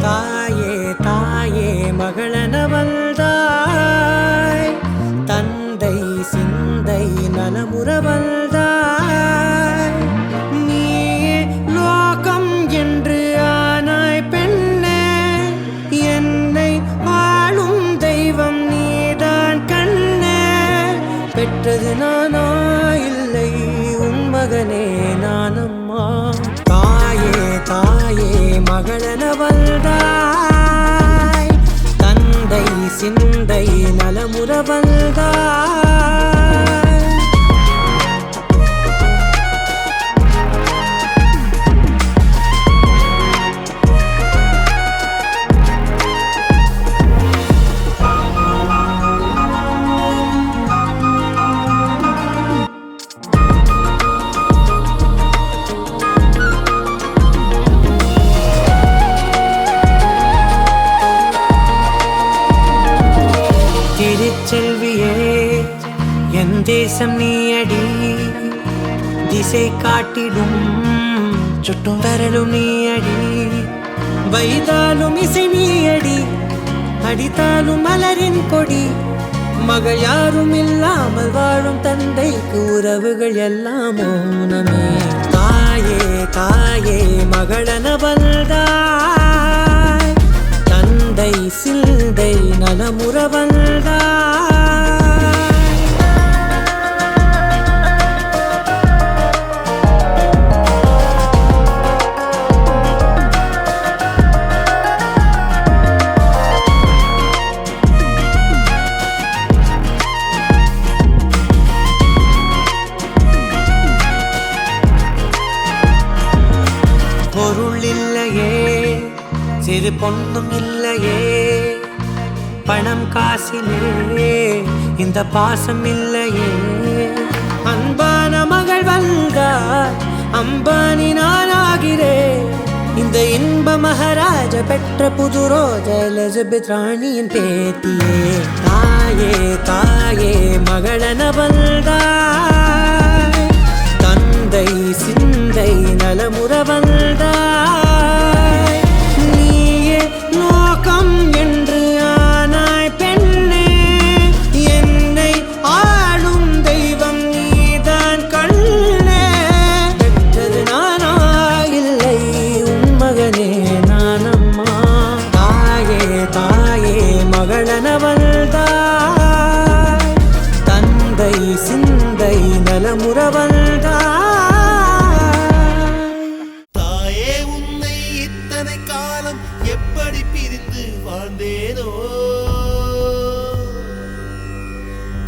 தாயே தாயே மகளனவள்தாய், தந்தை சிந்தை நலமுறவள்தாய். நீயே லோகம் என்று ஆனாய் பெண்ணே, என்னை வாழும் தெய்வம் நீதான் கண்ணே. பெற்றது நானா இல்லை உன் மகனே நானம்மா. தாயே தாயே மகளனவள்தாய், தந்தை சிந்தை நலமுறவள்தாய். திருச்செல்வியே என் தேசம் நீயடி, திசை காட்டிடும் சுட்டும் வரலும் நீயடி. வைதாலும் இசை நீயடி, அடித்தாலும் மலரின் கொடி. மகள் யாரும் இல்லாமல் வாழும் தந்தைக்கு உறவுகள் எல்லாம் மௌனமே. தாயே தாயே மகளனவள்தாய், தந்தை சிந்தை நலமுறவள்தாய். பொருள் இல்லையே, சிறு பொண்ணும் இல்லையே, பணம் காசிலே இந்த பாசம் இல்லையே. அன்பான மகள் வந்தார், அம்பானி நானாகிறேன். இந்த இன்ப மகாராஜ பெற்ற புது ரோஜா எலிசபெத் ராணியின் பேத்தியே. தாயே தாயே மகளனவள்தாய், தந்தை சிந்தை நலமுறவள்தாய். நீயே லோகம் என்று ஆனாய் பெண்ணே, என்னை ஆளும் தெய்வம் நீதான் கண்ணே. பெற்றது நானா இல்லை உன் மகனே நானம்மா. தாயே தாயே மகளனவள்தாய், தந்தை சிந்தை நலமுறவள்தாய். எப்படி பிரிந்து வாழ்ந்தேனோ,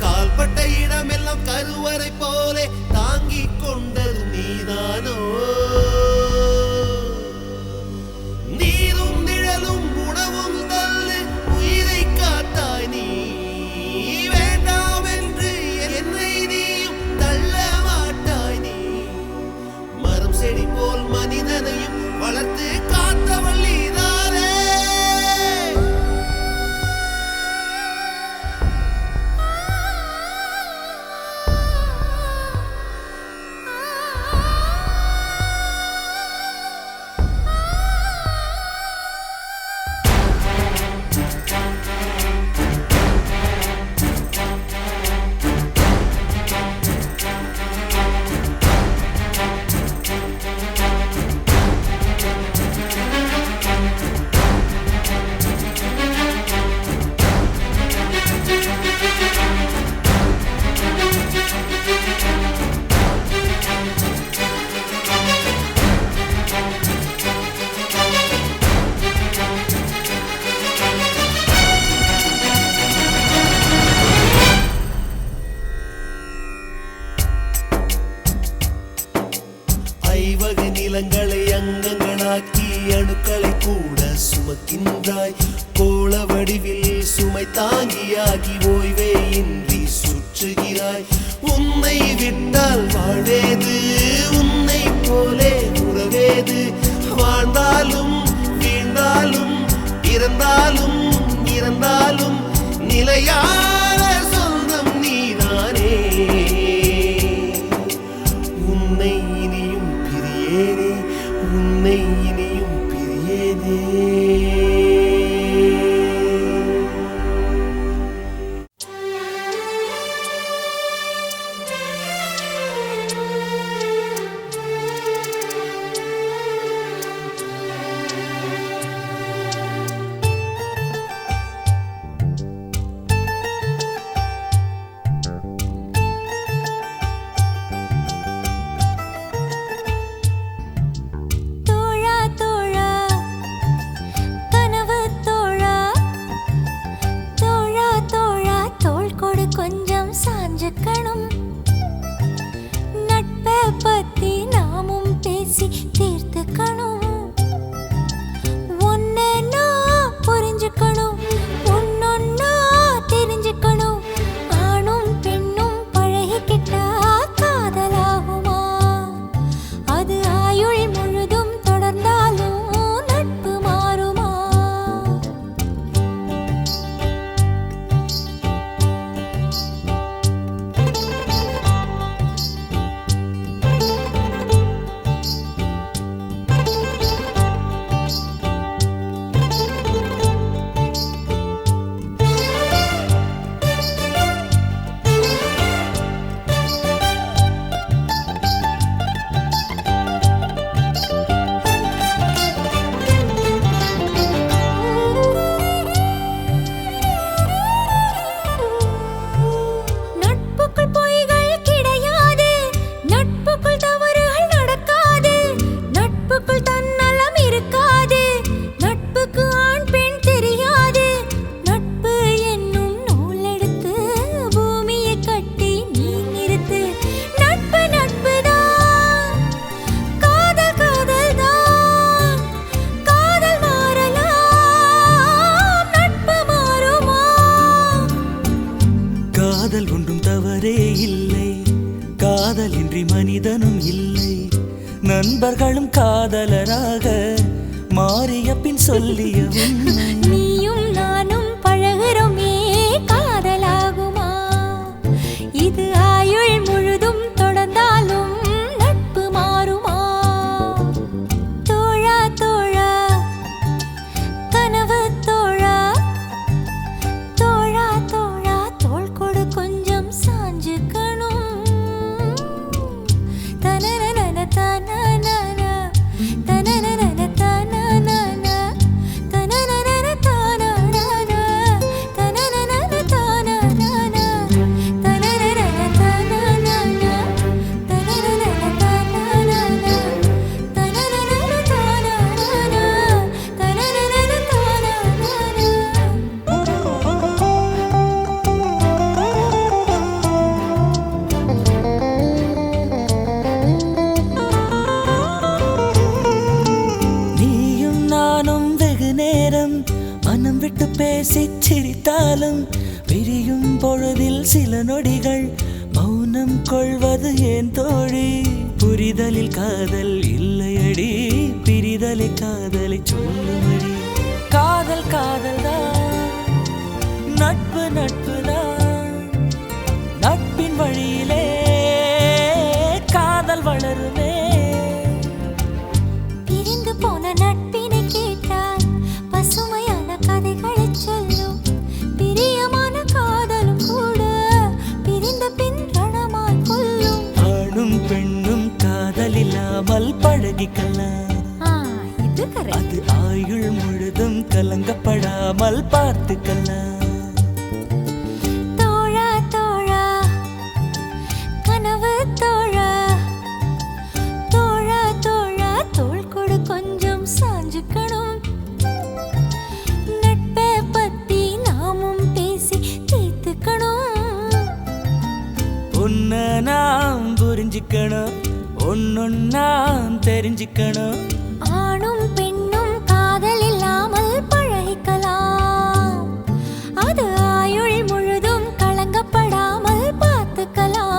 கால்பட்ட இடமெல்லாம் கருவறை போலே தாங்கிக் கொண்டது நீதானோ. நீரும் நிழலும் உணவும் தள்ளு உயிரை காத்தாய் நீ. வேண்டாம் என்று என்னை நீயும் தள்ள மாட்டாய் நீ. மரம் செடி போல் மனிதனையும் வளர்த்து காத்தவள் நீதான். ஐவகை நிலங்களை அங்கங்களாக்கி அணுக்களை கூட சுமக்கின்றாய். கோள வடிவில் சுமை தாங்கியாகி ஓய்வே இன்றி சுற்றுகிறாய். உன்னை விட்டால் வாழேது, உன்னை போலே உறவேது. வாழ்ந்தாலும் வீழ்ந்தாலும் இறந்தாலும் இறந்தாலும் நிலையான சொந்தம் நீதானே. காதல் ஒன்றும் தவறே இல்லை, காதலின்றி மனிதனும் இல்லை. நண்பர்களும் காதலராக மாறிய பின் சொல்லிய உண்மை. நீயும் நானும் பழகுறோமே காதலாகுமா? இது ஆயுள் முழுதும் தொடர்ந்தாலும் நட்பு மாறுமா? தோழா தோழா கனவு தோழா, தோழா தோழா தோள் கொடு கொஞ்சம் சாஞ்சுக்கணும். தனனன தனனன தனனன தனனன தனனன தனனன தனனன தனனன தனனன தனனன தனனன நீயும் நானும் வெகு நேரம் மனம் விட்டு பேசிச் சிரித்தாலும் பிரியும் பொழுதில் சில நொடிகள் மௌனம் கொள்வது ஏன் தோழி? புரிதலில் காதல் இல்லையடி, பிரிதலை காதலை சொல்லுமடி. காதல் காதல்தான், நட்பு நட்புதான், நட்பின் வழியிலே காதல் வளருமே. பிரிந்து போன நட்பினை கேட்டால் பசுமையான கதைகளை சொல்லும். பிரியமான காதலும் கூட பிரிந்த பின் ரணமாய் கொல்லும். ஆணும் பெண்ணும் காதல் இல்லாமல் பழகிக்கலாம், இது கரெக்ட். அது ஆயுள் முழுதும் கலங்கப்படாமல் பார்த்துக்கலாம். தோழா தோழா கனவு தோழா, தோழா தோழா தோள் கொடு கொஞ்சம் சாஞ்சுக்கணும். நட்பை பத்தி நாமும் பேசி தீர்த்துக்கணும். உன்னை நாம் புரிஞ்சுக்கணும், ஒன்னொன்னா தெரிஞ்சுக்கணும். ஆணும் பெண்ணும் காதல் இல்லாமல் பழகிக்கலாம், அது ஆயுள் முழுதும் கலங்கப்படாமல் பார்த்துக்கலாம்.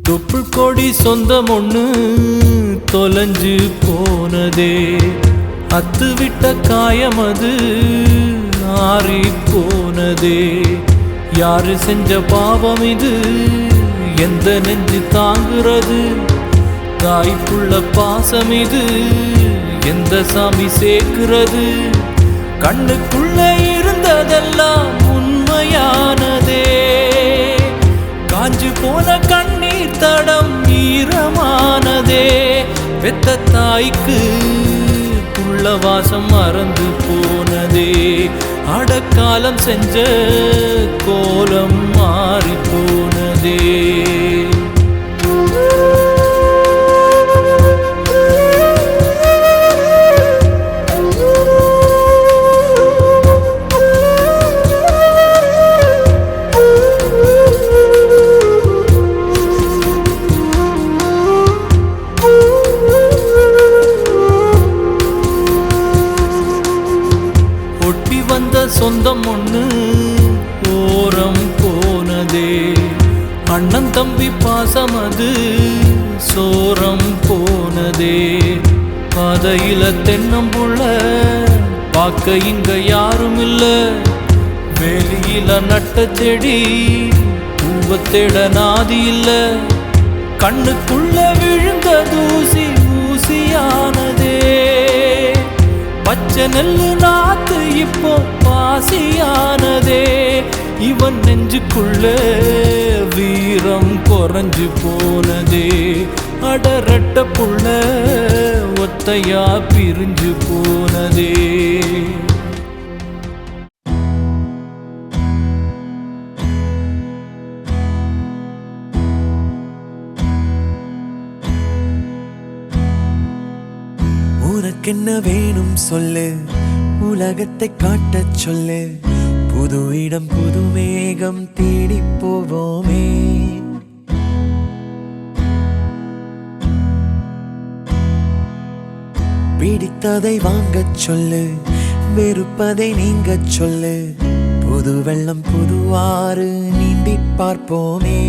தொப்புள் கொடி சொந்தம் ஒண்ணு தொலைஞ்சு போனதே, அத்து விட்ட காயம் அது ஆறி போனதே. யாரு செஞ்ச பாவம் இது, எந்த நெஞ்சு தாங்குறது? தாய்ப்புள்ள பாசம் இது, எந்த சாமி சேர்க்கிறது? கண்ணுக்குள்ள இருந்ததெல்லாம் உண்மையானதே, காஞ்சு போன கண்ணீர் தடம் ஈரமானதே. பெத்த தாய்க்கு புள்ள வாசம் மறந்து போனதே, அடக்காலம் செஞ்ச கோலம் மாறி போனதே. சொந்தம் ஒண்ணு ஓரம் போனதே, அண்ணன் தம்பி பாசம் அது சோரம் போனதே. பாதையில தென்னம்புள்ள பார்க்க இங்க யாரும் இல்ல, வெளியில நட்ட செடி பூவத்தேட நாதி இல்ல. கண்ணுக்குள்ள விழுந்த தூசி ஊசியானதே, பச்சை நெல்லு நாத்து இப்போ பாசியானதே. இவன் நெஞ்சுக்குள்ள வீரம் குறைஞ்சு போனதே, அடரட்ட புள்ள ஒத்தையா பிரிஞ்சு போனதே. உனக்கென்ன வேணும் சொல்லு, உலகத்தை காட்டச் சொல்லு, புது இடம் புது மேகம் தேடி போவோமே. பிடித்ததை வாங்கச் சொல்லு, வெறுப்பதை நீங்கச் சொல்லு, புது வெள்ளம் புதுவாறு நீந்தி பார்ப்போமே.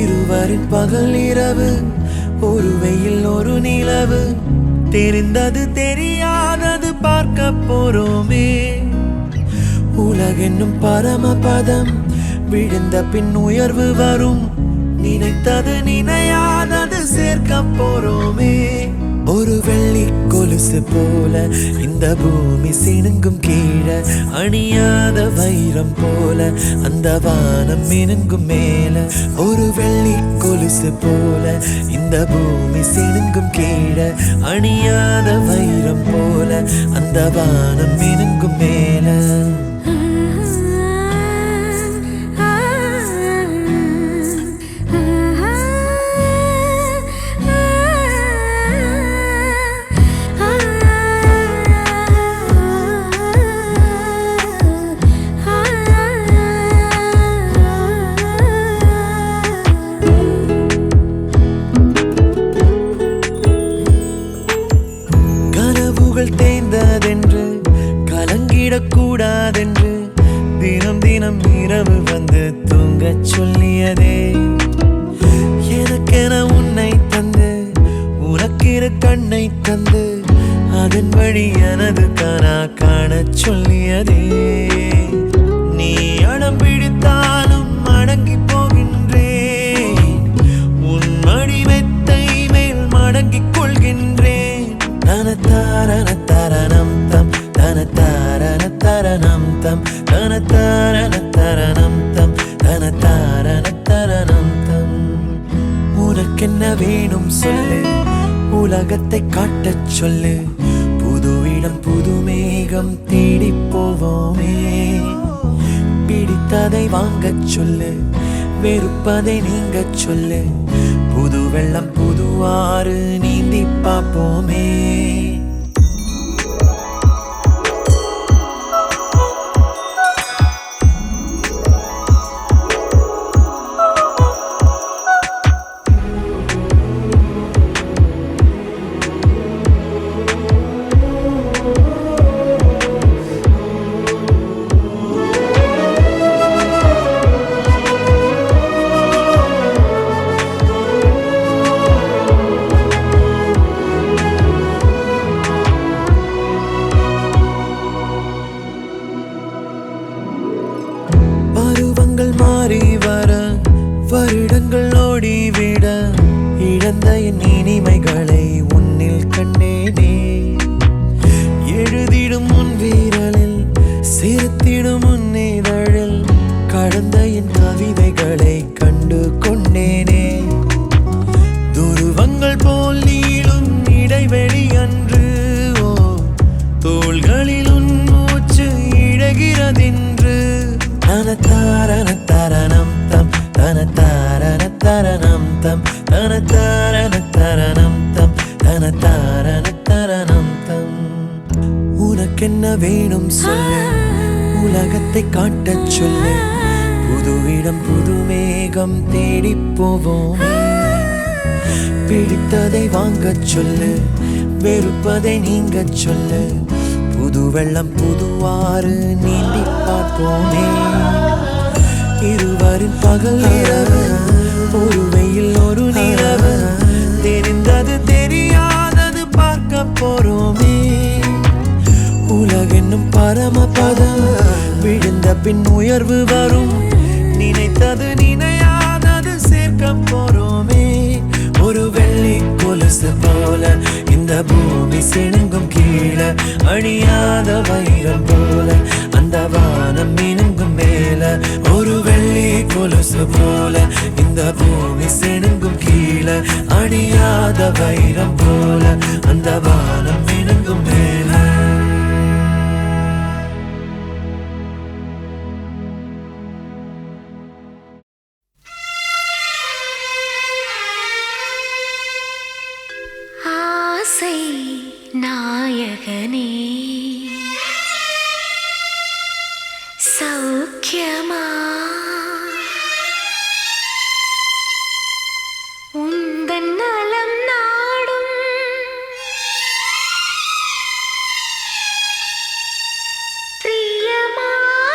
இருவரின் பகல் இரவு, ஒரு வெயில் ஒரு நிலவு, தெரிந்தது தெரியாதது பார்க்க போறோமே. உலகென்னும் பரமபதம், விழுந்த பின் உயர்வு வரும், நினைத்தது நினையாதது சேர்க்க போறோமே. ஒரு வெள்ளி கொலுசு போல இந்த பூமி சினுங்கும் கீழே, அணியாத வைரம் போல அந்த வானம் மினுங்கும் மேல. ஒரு வெள்ளி கொலுசு போல இந்த பூமி சினுங்கும் கீழே, அணியாத வைரம் போல அந்த வானம் மினுங்கும் மேல. தேய்ந்ததென்று கலங்கிடக்கூடாதென்று தினம் தினம் இரவு வந்து தூங்கச் சொல்லியதே. எனக்கென உன்னை தந்து உனக்கிரு கண்ணை தந்து, அதன் வழி எனது கனா காணச் சொல்லியதே. நீ அடம் பிடித்தாலும் அடங்கி போகின்றேன், உன் மடி மெத்தை மேல் மடங்கிக் கொள்கின்றேன். தனத்தாரண தரணம் தம், தனத்தாரண தரணம் தம், தனத்தாரண தரணம் தம், தனத்தாரண தரணம் தம். உனக்கென்ன வேணும் சொல்லு, உலகத்தை காட்டச் சொல்லு, புது இடம் புது மேகம் தேடி போவோமே. பிடித்ததை வாங்கச் சொல்லு, வெறுப்பதை நீங்கச் சொல்லு, புது வெள்ளம் புதுவாறு நீந்தி பார்ப்போமே. மாறி வர வருடங்கள் ஓடிவிட, இழந்த என் இனிமைகளை உன்னில் கண்டேனே. எழுதிடும் உன் வீரலில் சிரித்திடும் உன் இதழில், கடந்த என் கவிதைகளை கண்டு கொண்டேனே. துருவங்கள் போல் நீளும் இடைவெளி அன்று, ஓ தோள்களில் உன் மூச்சு இழகிறதென்று. தனத்தாரண தரணம் தம், தனத்தாரண தரணம் தம், தனத்தாரண தரணம் தம், தனத்தாரண தரணம் தம். உனக்கென்ன வேணும் சொல்லு, உலகத்தை காட்டச் சொல்லு, புது இடம் புது மேகம் தேடி போவோம். பிடித்ததை வாங்கச் சொல்லு, வெறுப்பதை நீங்கச் சொல்லு, புது வெள்ளம் புதுவாறு நீந்தி பார்ப்போமே. இருவரின் பகல் இரவு, ஒரு வெயில் ஒரு நிலவு, தெரிந்தது தெரியாதது பார்க்க போறோமே. உலகென்னும் பரமபதம், விழுந்த பின் உயர்வு வரும், நினைத்தது நினையாதது சேர்க்க போறோமே. ஒரு வெள்ளி கொலுசு போல இந்த பூமி சினுங்கும் கீழே, அணியாத வைரம் போல அந்த வானம் மினுங்கும் மேல. ஒரு வெள்ளி கொலுசு போல இந்த பூமி சினுங்கும் கீழே, அணியாத வைரம் போல அந்த வானம் மினுங்கும் மேல. ஆசை நாயகனே சௌக்கியமா உந்தன் நலம் நாடும்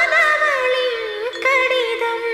பிரியமானவளின் கடிதம்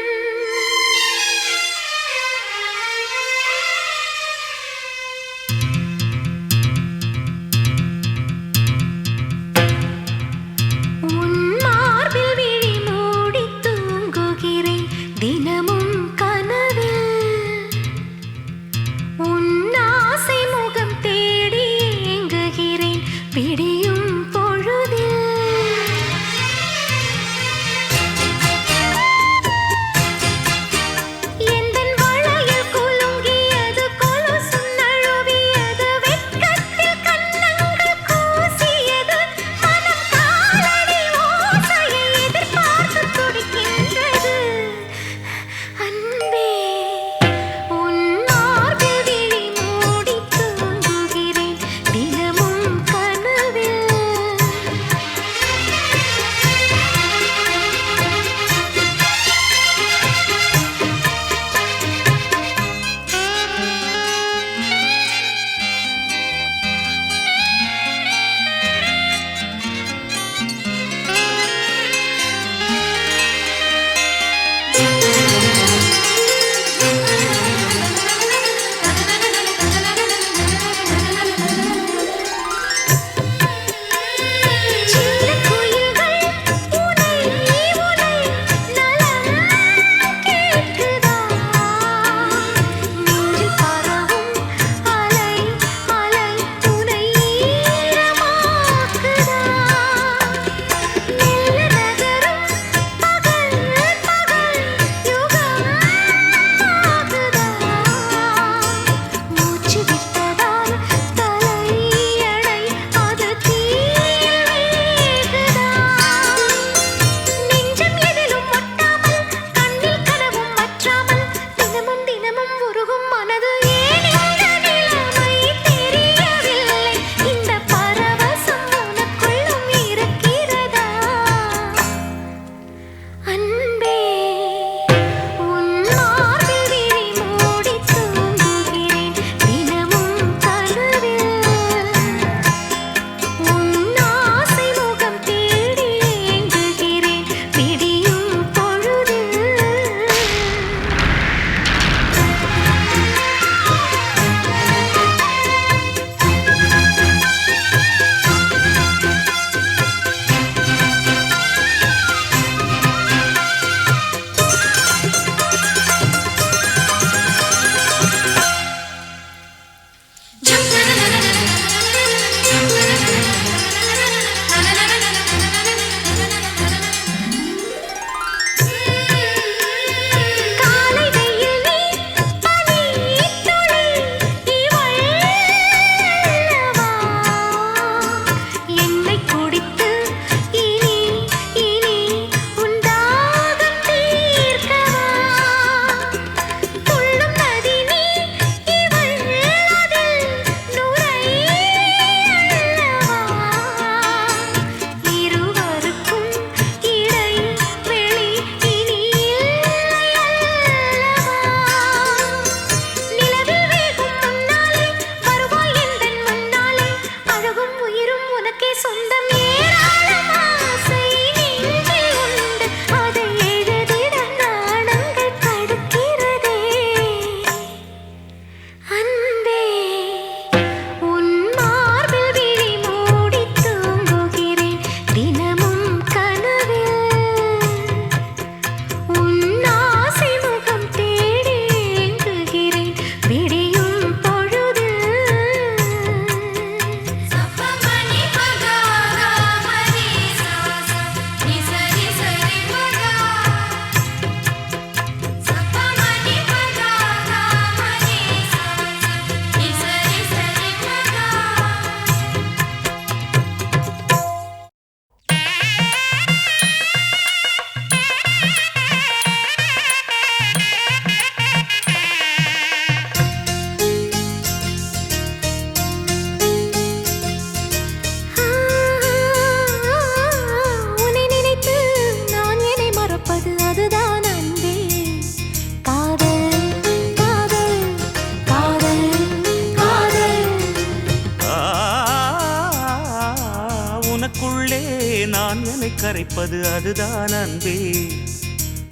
நான் என்னை கரைப்பது அதுதான் அன்பே.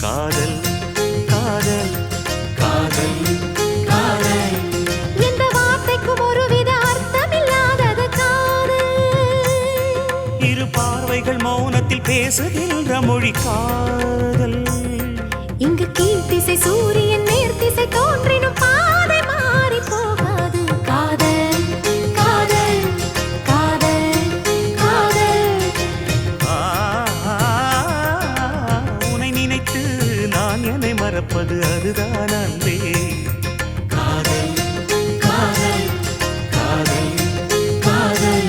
காதல் காதல் காதல் காதல். இந்த வார்த்தைக்கும் ஒருவித அர்த்தமில்லாதது காதல். இரு பார்வைகள் மௌனத்தில் பேசுகின்ற மொழி காதல். இங்கு கீழ்த்திசை சூரியன் நேர்த்திசை தோன்றினும் பாதை மாறி போகாது. காதல் காதல் காதல் காதல். உன்னை நினைத்து நான் என்னை மறப்பது அதுதான் அன்பே. காதல் காதல் காதல் காதல்.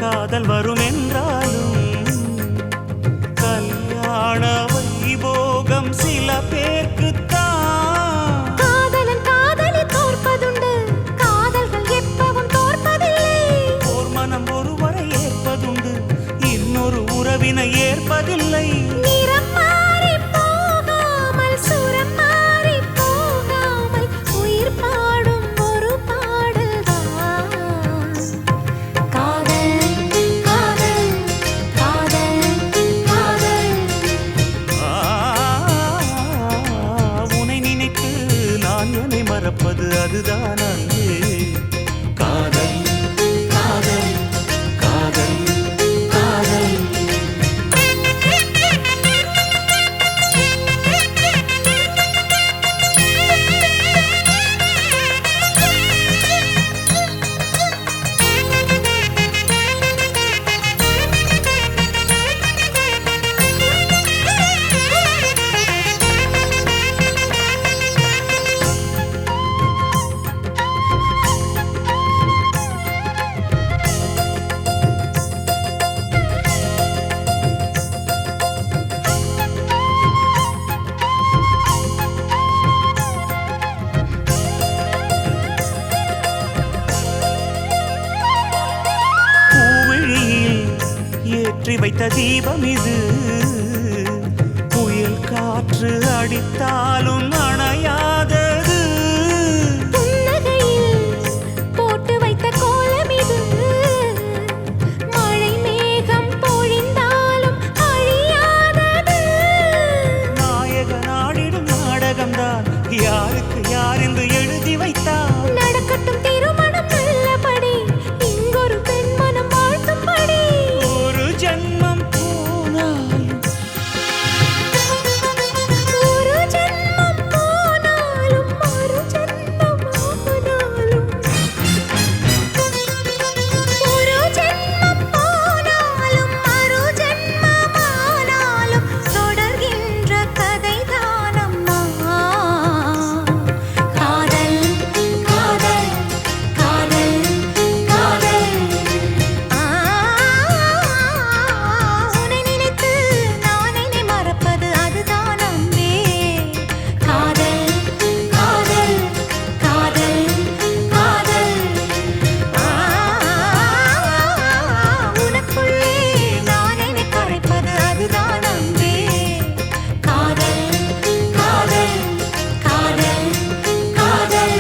காதல் வரும் என்றாலும் கல்யாண வைபோகம் சில பேர்க்குத்தான். காதலன் காதலி தோற்பதுண்டு, காதல்கள் எப்பவும் தோற்பதில்லை. ஓர் மனம் ஒருவரை ஏற்பதுண்டு, இன்னொரு உறவினை ஏற்பதில்லை. நிறம் மாறி போகாமல் சுரம் மாறி போகாமல் உயிர் பாடும் ஒரு பாடல்தான் காதல் காதல் காதல் காதல். உன்னை நினைத்து நான் என்னை மறப்பது அதுதான் அன்பே. காதல் காதல் காதல் காதல். ஏற்றி வைத்த தீபம் இது, புயல் காற்று அடித்தாலும் அணையாதது. புன்னகையில் போட்டு வைத்த கோலம் இது, மழை மேகம் பொழிந்தாலும் அழியாதது. நாயக நாடிடும் நாடகம்தான் யாருக்கு யார் என்று எழுதி வைத்தார். நடக்கட்டும் திருமணம் நல்லபடி, இங்கொரு பெண் மனம் வாழ்த்தும்படி. ஒரு ஜன்மம் போனாலும் ஒரு ஜென்மம் போனாலும் மறு ஜென்மம் ஆனாலும், ஒரு ஜென்மம் போனாலும் மறு ஜென்மம் ஆனாலும் தொடர்கின்ற கதைதான் அம்மா. காதல் காதல் காதல் காதல். உன்னை நினைத்து நான் என்னை மறப்பது அதுதான் அன்பே. காதல் காதல் காதல் காதல். உனக்குள்ளே நான் என்னை கரைப்பது அதுதான் அன்பே. காதல் காதல் காதல் காதல்.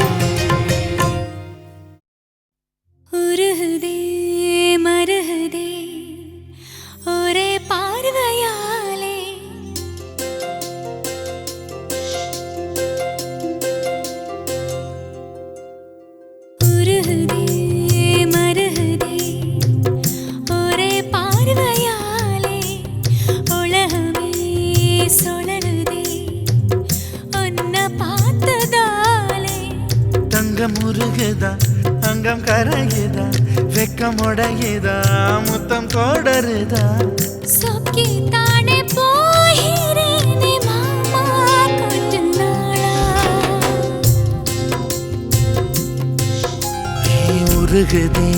உருகுதே மருகுதே ஒரே பார்வையாலே, உருகுதே மருகுதே ஒரே பார்வையாலே, உலகமே சுழலுதே உன்னை நெஞ்சம் உருகுதா அங்கம் கரையுதா வெக்கம் உடையுதா முத்தம் தொடருதா சொக்கி தானே போகிறேனே மாமா கொஞ்ச நாளா உருகுதே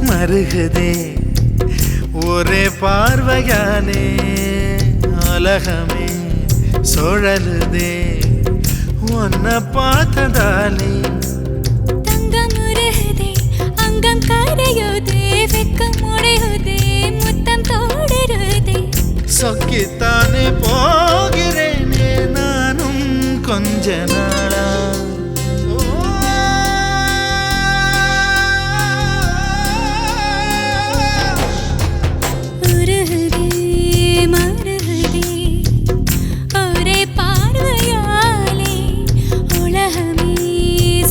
மருகுதே ஒரே பார்வையாலே உலகமே சுழலுதே உன்னை பார்த்ததாலே தங்கம் உருகுதே அங்கம் கரையுதே வெக்கம் உடையுதே முத்தம் தோடுருதே சொக்கித்தானே போகிறேனே நானும் கொஞ்ச நாளா உருகுதே மருகுதே ஒரே பார்வையாலே உலகமே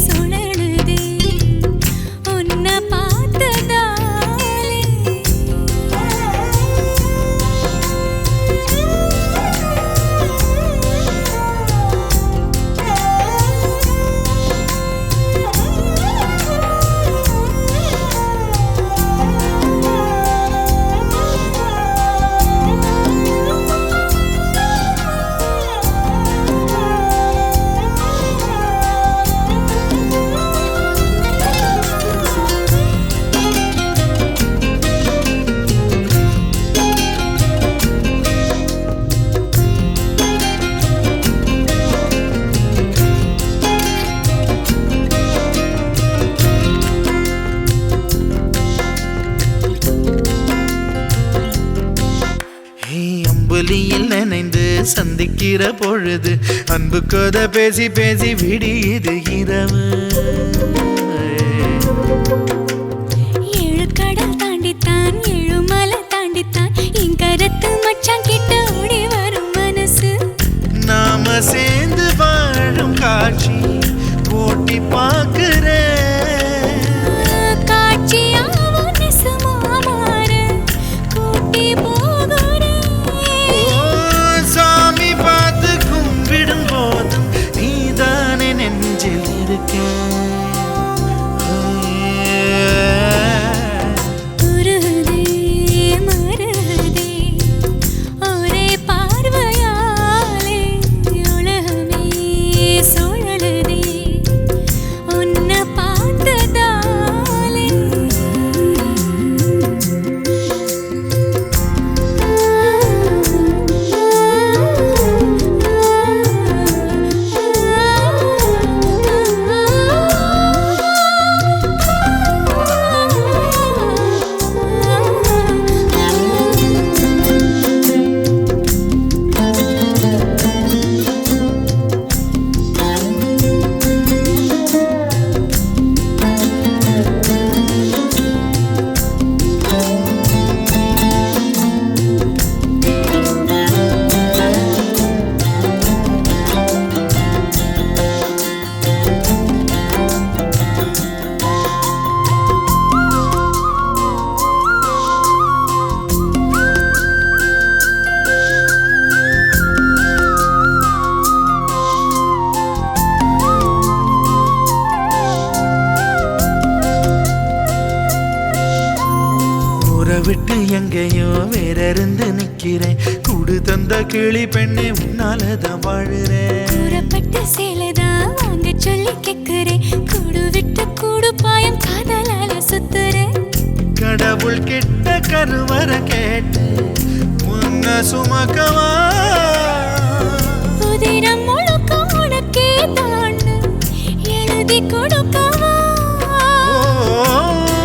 சுழலுதே உன்னை பார்த்ததாலே அம்புலியில் நினைந்து சந்திக்கிற பொழுது அன்பு கதை பேசி பேசி விடியுது இரவு ஏழு கடல் தாண்டித்தான் ஏழு மலை தாண்டித்தான் என் கருத்து மச்சான் கிட்ட ஓடி வரும் மனசு நாம சேர்ந்து வாழும் காட்சி போட்டி பார்க்கிறேன் காட்சியாவும் நெசமா மாற கூட்டி போகிறேன் சாமி பார்த்து கும்பிடும் போதும் நீதானே நெஞ்சில் இருக்கேன் உருகுதே மருகுதே ஒரே பார்வையாலே உலகமே சுழலுதே உன்னை பார்த்ததாலே ஊரை விட்டு எங்கேயோ வேற இருந்து நிக்கிறேன் கூடு தந்த கிளி பெண்ணே உன்னாலதான் வாழுறேன் கூறப்பட்ட சேலைதான் வாங்க சொல்லி கேக்குறேன் கூடு விட்டு கூடு பாயம் காதலால சுத்துறேன் கடவுள் கிட்ட கருவற கேட்டு உன்னை சுமக்கவா உதிரம் முழுக்க உனக்கே தாண்டு எழுதி கொடுக்கவா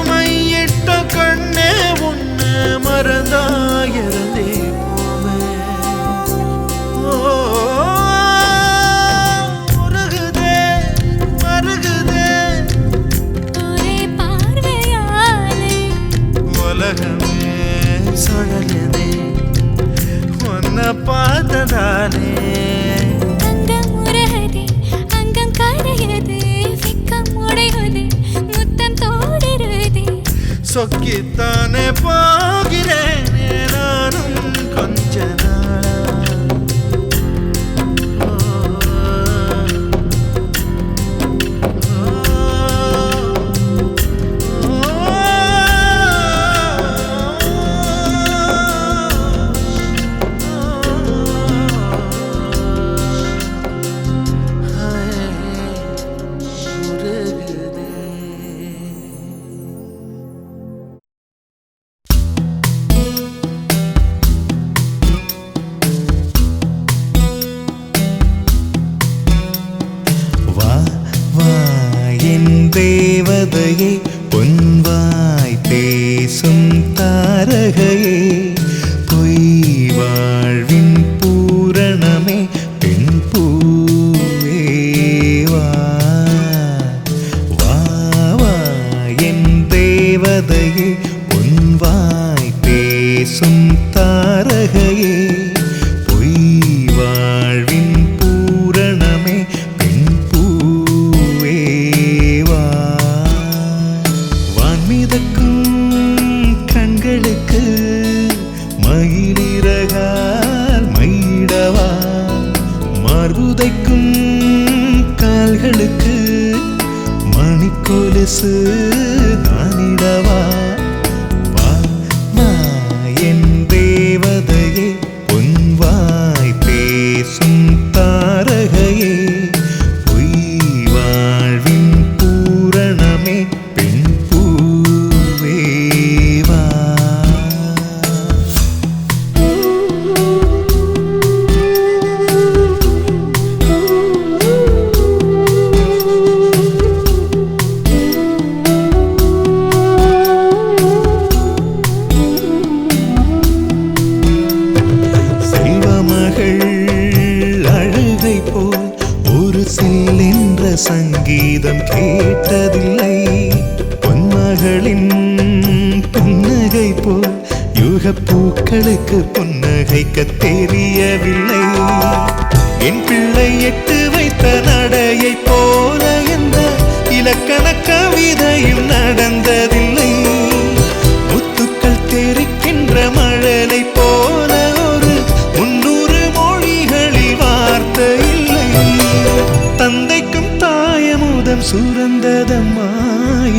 மையிட்ட கண்ணே உன்னை மறந்தாயிருந்தே உருகுதே மருகுதே ஒரே பார்வையாலே உலகமே சுழலுதே உன்னை பார்த்ததாலே தங்கம் உருகுதே அங்கம் கரையுதே வெக்கம் உடையுதே முத்தம் தோடுருதே சொக்கித்தானே போகிறேனே நானும் கொஞ்ச நாளா ஓ, ஓ, ஓ. சங்கீதம் கேட்டதில்லை. பொன்மகளின் புன்னகை போல் யுக பூக்களுக்கு புன்னகைக்க தெரியவில்லை. என் பிள்ளை எட்டு வைத்த நடையை போல எந்த இலக்கண கவிதையும் நடந்ததில்லை. முத்துக்கள் தெரிக்கின்ற மழலை போல ஒரு 300 மொழிகளில் வார்த்தை இல்லை. தந்தைக்கும் தாயமுதம் சுரந்ததம்மா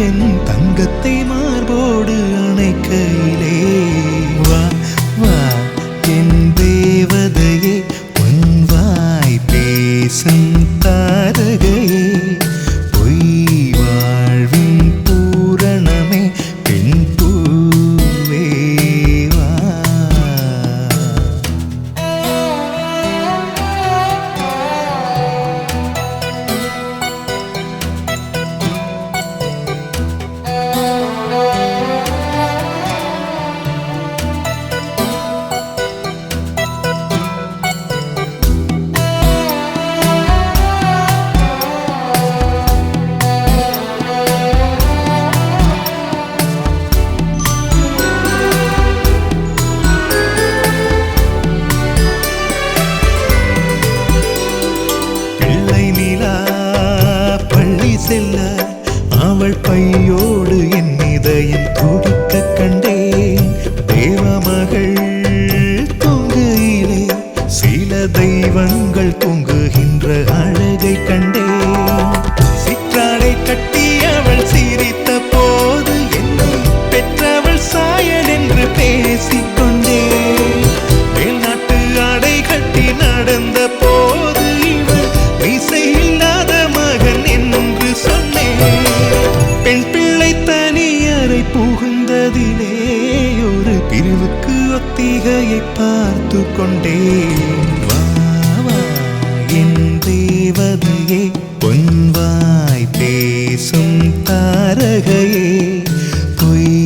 என் தங்கத்தை மார்போடு அணைக்கையிலே. வா வா என் தேவதையே பொன்வாய் பேசும் தாரகையே பொய் வாழ்வின் பூரணமே பெண் பூவே வா. பிள்ளை நிலா பள்ளி செல்ல அவள் பையோடு என் இதயம் துடிக்க கண்டேன். தேவமகள் தூங்குயிலே சில தெய்வங்கள் தூங்குகின்ற அழகை கண்டேன். சிற்றாடை கட்டி அவள் சிரித்த போது என்னை பெற்றவள் சாயல் என்று பேசிக்கொண்டேன். மேல்நாட்டு ஆடை கட்டி நடந்த போது இவள் மீசை இல்லாத மகன் என்று சொன்னேன். பெண் பிள்ளை தனியறை புகுந்ததிலே ஒரு பிரிவுக்கு ஒத்திகையை பார்த்து கொண்டேன். வா வா என் தேவதையே பொன்வாய் பேசும் தாரகையே பொய்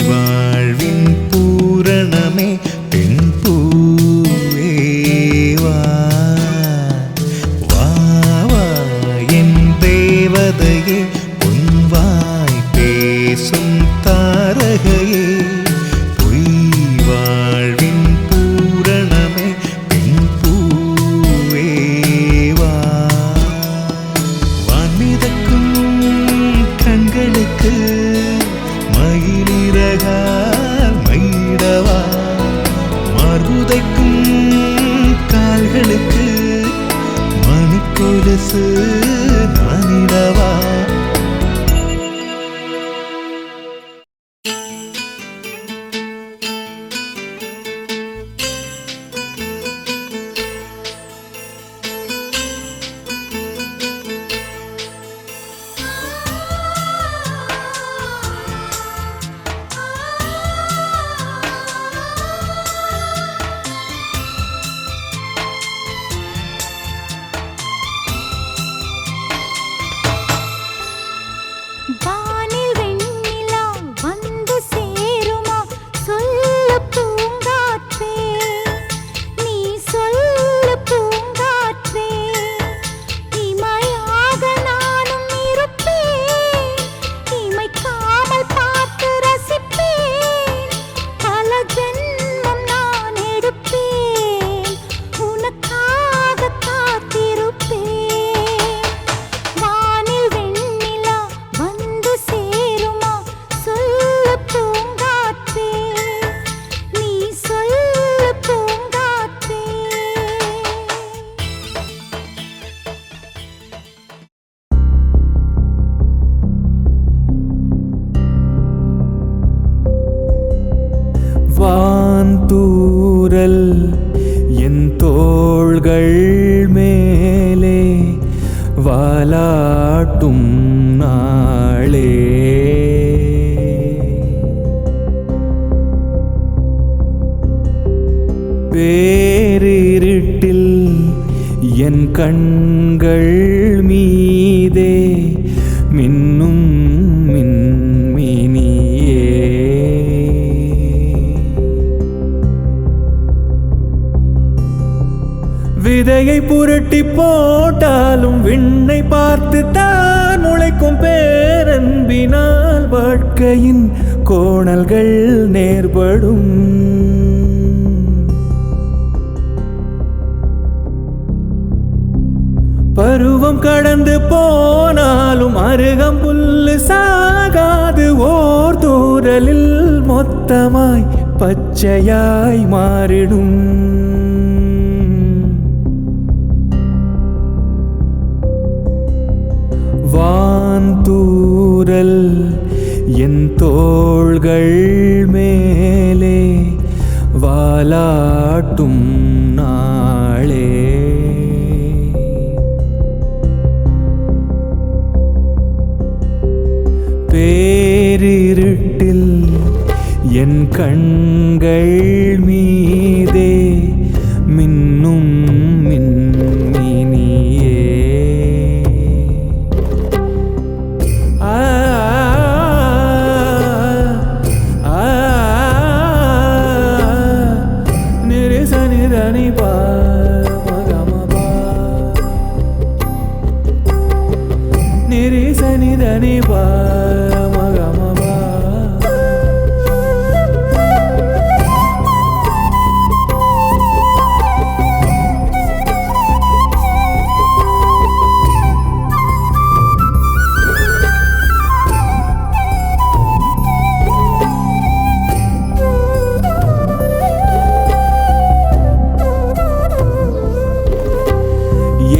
வாழ்வின் பூரணமே பெண் பூவே வா. வா வா என் தேவதையே பொன்வாய் பேசும் தாரகையே பொய் வாழ்வின் பூரணமே பெண் பூவே வா. வான்மிதக்கும் கண்களுக்கு மயிலிறகால் மயிடவா. மார்புதைக்கும் கால்களுக்கு மணிக்கொலுசு நானிடவா. வானில் வெண்ணிலா வந்து சேருமா சொல்லு பூங்காற்றே, நீ சொல்லு பூங்காற்றே. இமையாக நானும் இருப்பேன், இமைக்காமல் பார்த்து ரசிப்பேன். பல ஜென்மம் நான் எடுப்பேன், உனக்காக காத்திருப்பேன். வானில் வெண்ணிலா வந்து சேருமா சொல்லு பூங்காற்றே, நீ சொல்லு பூங்காற்றே. வான்தூரல் என் தோள்கள் மேலே வாலாட்டும் நாளே. பேரிருட்டில் என் கண்கள் மீதே மின்னும் மின்மினியே. விதையை புரட்டி போட்டாலும் விண்ணை பார்த்து தான் முளைக்கும் பேரன்பினால் வாழ்க்கையின் கோணல்கள் நேர்படும். பருவம் கடந்து போனாலும் அருகம் புல்லு சாகாது, ஓர் தூரலில் மொத்தமாய் பச்சையாய் மாறிடும். வான்தூரல் என் தோள்கள் மேலே வாலாட்டும் நாளே. பேரிருட்டில் என் கண்கள் மீதே மின்னும் மின்மினியே. நிரிசனிதனி பா மகமபா, நிரிசனிதனி பா மகமபா.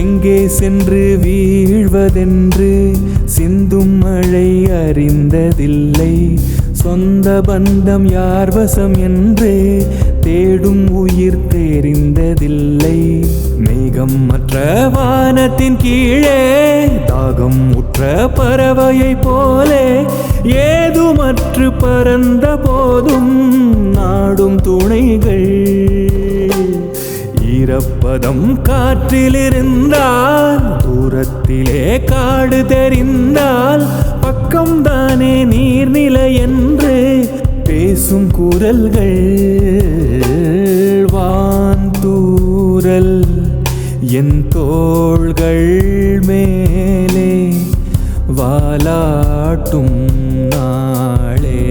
எங்கே சென்று வீழ்வதென்று சிந்தும் மழை அறிந்ததில்லை. சொந்த பந்தம் யார் வசம் என்று தேடும் உயிர் தெரிந்ததில்லை. மேகம் மற்ற வானத்தின் கீழே தாகம் உற்ற பறவையை போலே ஏதுமற்று பறந்த போதும் நாடும் துணைகள். ஈரப்பதம் காற்றில் இருந்தால் தூரத்திலே காடு தெரிந்தால் பக்கம்தானே நீர்நிலை என்று பேசும் குரல்கள். வான்தூரல் என் தோள்கள் மேலே வாலாட்டும் நாளே.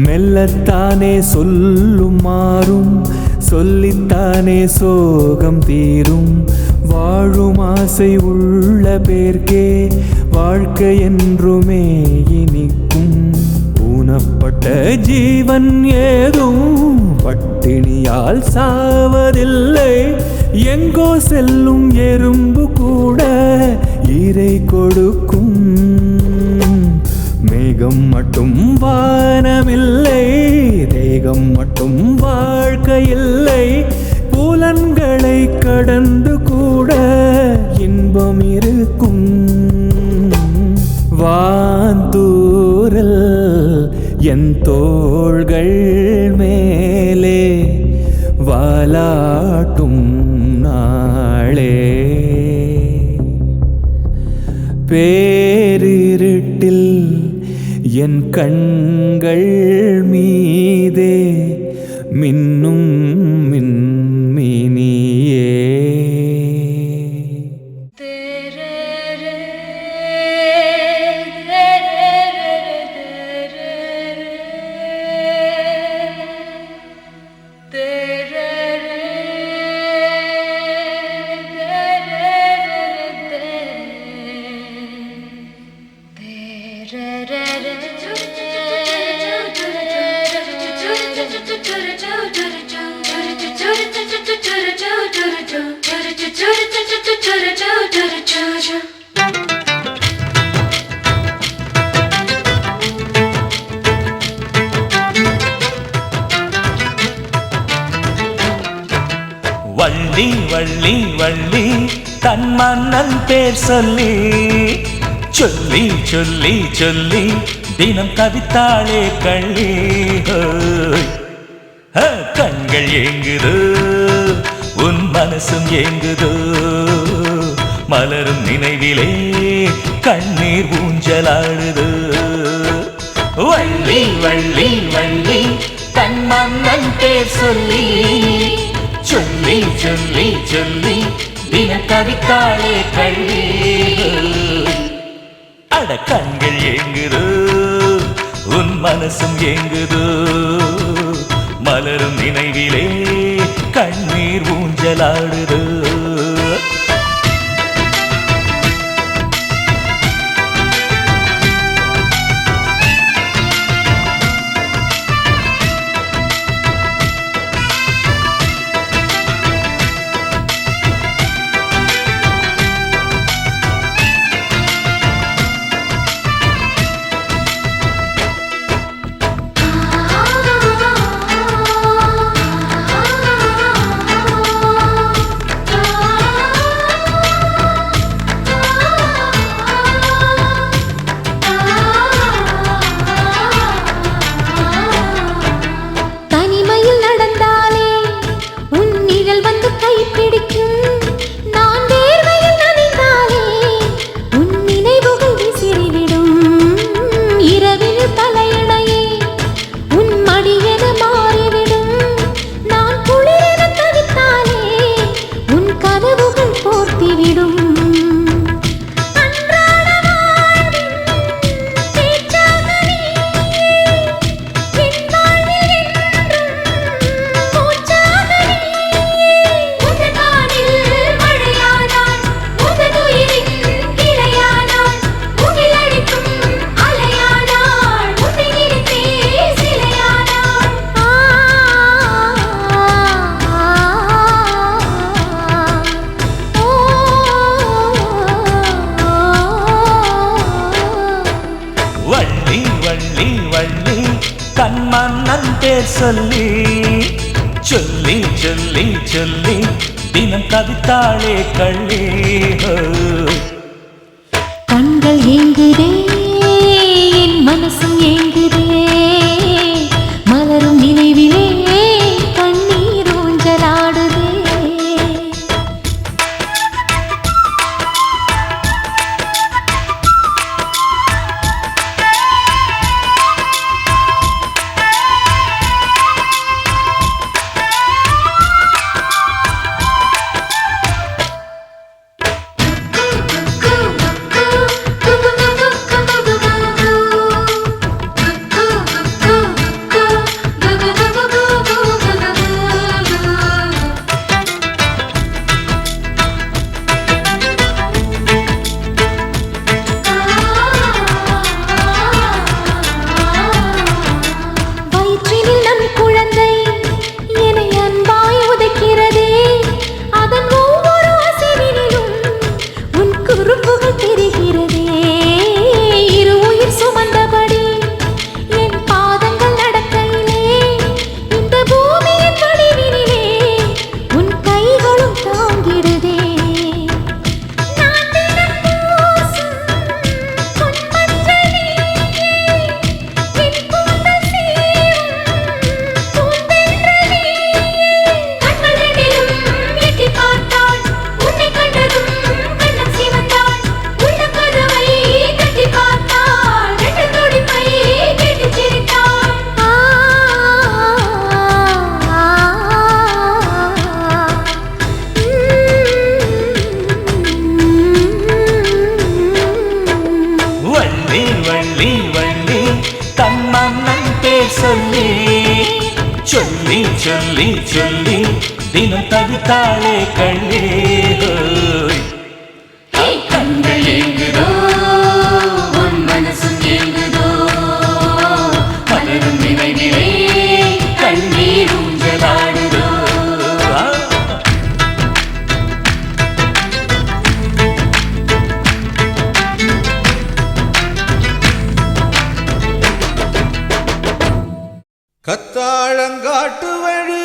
மெல்லத்தானே சொல்லும் மாறும், சொல்லித்தானே சோகம் தீரும். வாழும் ஆசை உள்ள பேர்க்கே வாழ்க்கை என்றுமே இனிக்கும். ஊனப்பட்ட ஜீவன் ஏதும் பட்டினியால் சாவதில்லை. எங்கோ செல்லும் எறும்பு கூட இரை கொடுக்கும். மேகம் மட்டும் வானமில்லை, தேகம் மட்டும் வாழ்க்கையில்லை. புலன்களை கடந்து கூட இன்பம் இருக்கும். வான்தூரல் என் தோள்கள் மேலே வாலாட்டும் நாளே. பேரிருட்டில் என் கண்கள் மீதே மின்னும் மின்மினியே. வள்ளி வள்ளி வள்ளி தன் மன்னன் பேர் சொல்லி சொல்லி சொல்லி சொல்லி தினம் கவித்தாளே கள்ளி. கண்கள் ஏங்குதோ உன் மனசும் ஏங்குதோ, மலரும் நினைவிலே கண்ணீர் ஊஞ்சலாடுதோ. வள்ளி வள்ளி வள்ளி தன் மன்னன் பேர் சொல்லி சொல்லி சொல்லி சொல்லி தின கவித்தாளே கள்ளி. அட கண்கள் ஏங்குதோ உன் மனசும் ஏங்குதோ மலரும் நினைவிலே கண்ணீர் ஊஞ்சலாடுதோ. தன் மன்னன் பேர் சொல்லி சொல்லி சொல்லி சொல்லி தினம் கவித்தாளே கள்ளி. கண்கள் ஏங்குதே என் மனசும் ஏங்குதே மலரும் நினைவிலே கண்ணீர் ஊஞ்சலாடுதே. சொல்லி சொல்லி சொல்லி சொல்லி தினம் தவித்தாளே கள்ளி. கண்கள் ஏங்குதோ உன் மனசும் ஏங்குதோ மலரும் நினைவிலே கண்ணீர் ஊஞ்சலாடுதோ. கத்தாழங்காட்டு வழி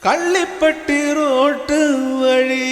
கள்ளிப்பட்டி ரோட்டு வழி